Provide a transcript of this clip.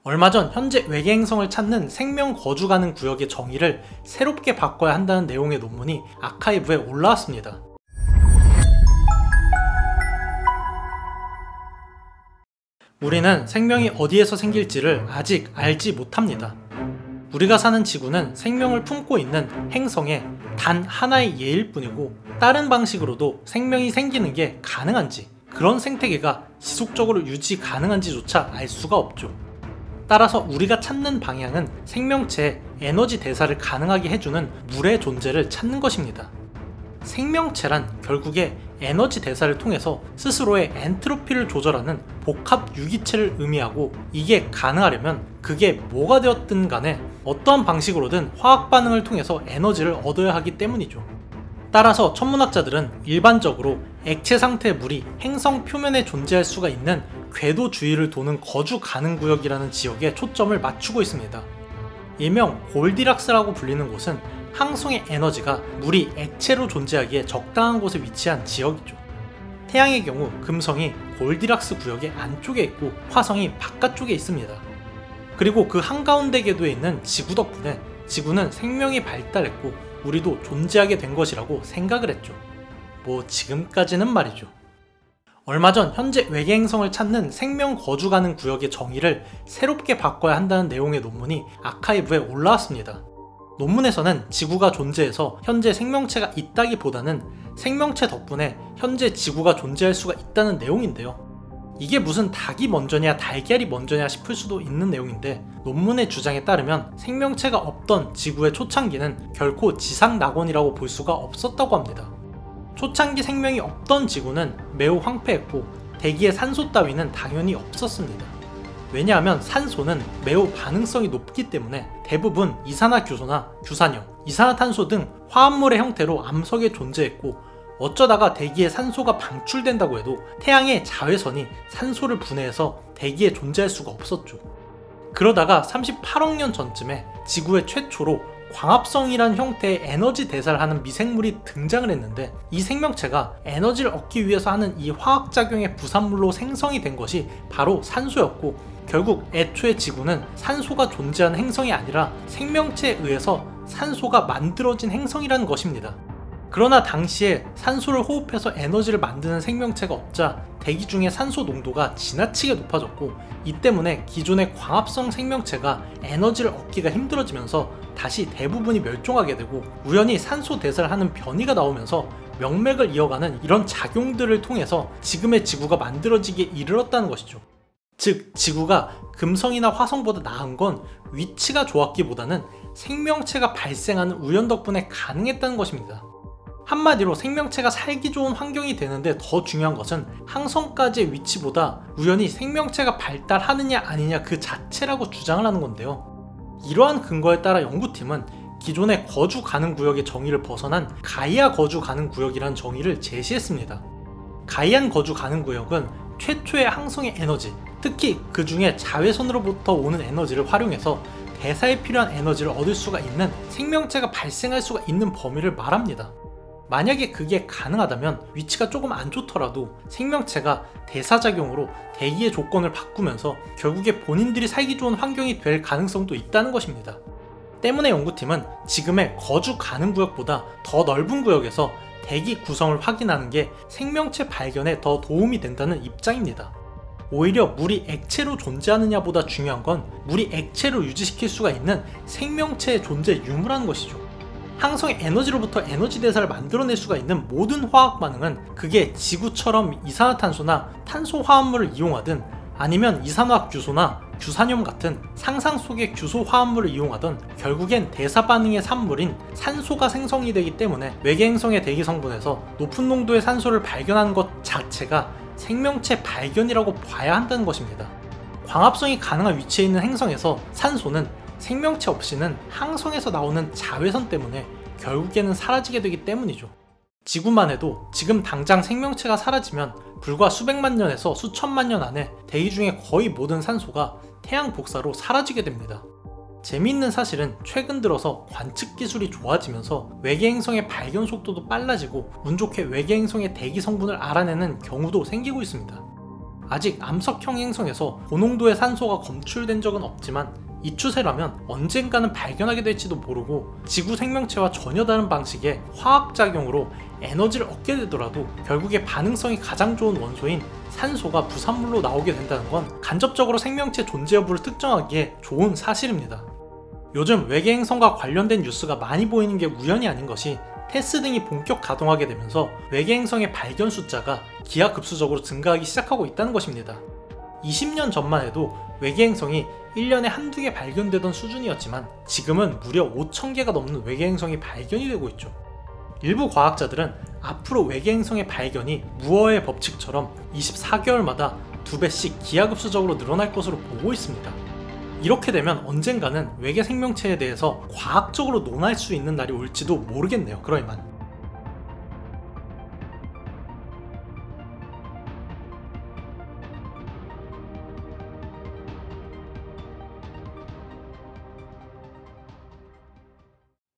얼마 전 현재 외계 행성을 찾는 생명 거주 가능 구역의 정의를 새롭게 바꿔야 한다는 내용의 논문이 아카이브에 올라왔습니다. 우리는 생명이 어디에서 생길지를 아직 알지 못합니다. 우리가 사는 지구는 생명을 품고 있는 행성의 단 하나의 예일 뿐이고, 다른 방식으로도 생명이 생기는 게 가능한지, 그런 생태계가 지속적으로 유지 가능한지조차 알 수가 없죠. 따라서 우리가 찾는 방향은 생명체의 에너지 대사를 가능하게 해주는 물의 존재를 찾는 것입니다. 생명체란 결국에 에너지 대사를 통해서 스스로의 엔트로피를 조절하는 복합 유기체를 의미하고, 이게 가능하려면 그게 뭐가 되었든 간에 어떠한 방식으로든 화학 반응을 통해서 에너지를 얻어야 하기 때문이죠. 따라서 천문학자들은 일반적으로 액체 상태의 물이 행성 표면에 존재할 수가 있는 궤도 주위를 도는 거주 가능 구역이라는 지역에 초점을 맞추고 있습니다. 일명 골디락스라고 불리는 곳은 항성의 에너지가 물이 액체로 존재하기에 적당한 곳에 위치한 지역이죠. 태양의 경우 금성이 골디락스 구역의 안쪽에 있고 화성이 바깥쪽에 있습니다. 그리고 그 한가운데 궤도에 있는 지구 덕분에 지구는 생명이 발달했고 우리도 존재하게 된 것이라고 생각을 했죠. 뭐 지금까지는 말이죠. 얼마 전 현재 외계 행성을 찾는 생명 거주 가능 구역의 정의를 새롭게 바꿔야 한다는 내용의 논문이 아카이브에 올라왔습니다. 논문에서는 지구가 존재해서 현재 생명체가 있다기보다는 생명체 덕분에 현재 지구가 존재할 수가 있다는 내용인데요. 이게 무슨 닭이 먼저냐 달걀이 먼저냐 싶을 수도 있는 내용인데, 논문의 주장에 따르면 생명체가 없던 지구의 초창기는 결코 지상 낙원이라고 볼 수가 없었다고 합니다. 초창기 생명이 없던 지구는 매우 황폐했고 대기에 산소 따위는 당연히 없었습니다. 왜냐하면 산소는 매우 반응성이 높기 때문에 대부분 이산화규소나 규산염, 이산화탄소 등 화합물의 형태로 암석에 존재했고, 어쩌다가 대기에 산소가 방출된다고 해도 태양의 자외선이 산소를 분해해서 대기에 존재할 수가 없었죠. 그러다가 38억 년 전쯤에 지구의 최초로 광합성이란 형태의 에너지 대사를 하는 미생물이 등장을 했는데, 이 생명체가 에너지를 얻기 위해서 하는 이 화학작용의 부산물로 생성이 된 것이 바로 산소였고, 결국 애초에 지구는 산소가 존재하는 행성이 아니라 생명체에 의해서 산소가 만들어진 행성이라는 것입니다. 그러나 당시에 산소를 호흡해서 에너지를 만드는 생명체가 없자 대기 중에 산소 농도가 지나치게 높아졌고, 이 때문에 기존의 광합성 생명체가 에너지를 얻기가 힘들어지면서 다시 대부분이 멸종하게 되고, 우연히 산소 대사를 하는 변이가 나오면서 명맥을 이어가는 이런 작용들을 통해서 지금의 지구가 만들어지기에 이르렀다는 것이죠. 즉, 지구가 금성이나 화성보다 나은 건 위치가 좋았기보다는 생명체가 발생하는 우연 덕분에 가능했다는 것입니다. 한마디로 생명체가 살기 좋은 환경이 되는데 더 중요한 것은 항성까지의 위치보다 우연히 생명체가 발달하느냐 아니냐 그 자체라고 주장을 하는 건데요. 이러한 근거에 따라 연구팀은 기존의 거주 가능 구역의 정의를 벗어난 가이아 거주 가능 구역이라는 정의를 제시했습니다. 가이안 거주 가능 구역은 최초의 항성의 에너지, 특히 그 중에 자외선으로부터 오는 에너지를 활용해서 대사에 필요한 에너지를 얻을 수가 있는 생명체가 발생할 수가 있는 범위를 말합니다. 만약에 그게 가능하다면 위치가 조금 안 좋더라도 생명체가 대사작용으로 대기의 조건을 바꾸면서 결국에 본인들이 살기 좋은 환경이 될 가능성도 있다는 것입니다. 때문에 연구팀은 지금의 거주 가능 구역보다 더 넓은 구역에서 대기 구성을 확인하는 게 생명체 발견에 더 도움이 된다는 입장입니다. 오히려 물이 액체로 존재하느냐보다 중요한 건 물이 액체로 유지시킬 수가 있는 생명체의 존재 유무라는 것이죠. 항성의 에너지로부터 에너지 대사를 만들어낼 수가 있는 모든 화학 반응은 그게 지구처럼 이산화탄소나 탄소 화합물을 이용하든 아니면 이산화규소나 규산염 같은 상상 속의 규소 화합물을 이용하던 결국엔 대사 반응의 산물인 산소가 생성이 되기 때문에 외계 행성의 대기 성분에서 높은 농도의 산소를 발견하는 것 자체가 생명체 발견이라고 봐야 한다는 것입니다. 광합성이 가능한 위치에 있는 행성에서 산소는 생명체 없이는 항성에서 나오는 자외선 때문에 결국에는 사라지게 되기 때문이죠. 지구만 해도 지금 당장 생명체가 사라지면 불과 수백만 년에서 수천만 년 안에 대기 중에 거의 모든 산소가 태양 복사로 사라지게 됩니다. 재미있는 사실은 최근 들어서 관측 기술이 좋아지면서 외계 행성의 발견 속도도 빨라지고 운 좋게 외계 행성의 대기 성분을 알아내는 경우도 생기고 있습니다. 아직 암석형 행성에서 고농도의 산소가 검출된 적은 없지만 이 추세라면 언젠가는 발견하게 될지도 모르고 지구 생명체와 전혀 다른 방식의 화학작용으로 에너지를 얻게 되더라도 결국에 반응성이 가장 좋은 원소인 산소가 부산물로 나오게 된다는 건 간접적으로 생명체 존재 여부를 특정하기에 좋은 사실입니다. 요즘 외계 행성과 관련된 뉴스가 많이 보이는 게 우연이 아닌 것이 테스 등이 본격 가동하게 되면서 외계 행성의 발견 숫자가 기하급수적으로 증가하기 시작하고 있다는 것입니다. 20년 전만 해도 외계 행성이 1년에 한두 개 발견되던 수준이었지만 지금은 무려 5,000개가 넘는 외계 행성이 발견이 되고 있죠. 일부 과학자들은 앞으로 외계 행성의 발견이 무어의 법칙처럼 24개월마다 2배씩 기하급수적으로 늘어날 것으로 보고 있습니다. 이렇게 되면 언젠가는 외계 생명체에 대해서 과학적으로 논할 수 있는 날이 올지도 모르겠네요. 그럴 만.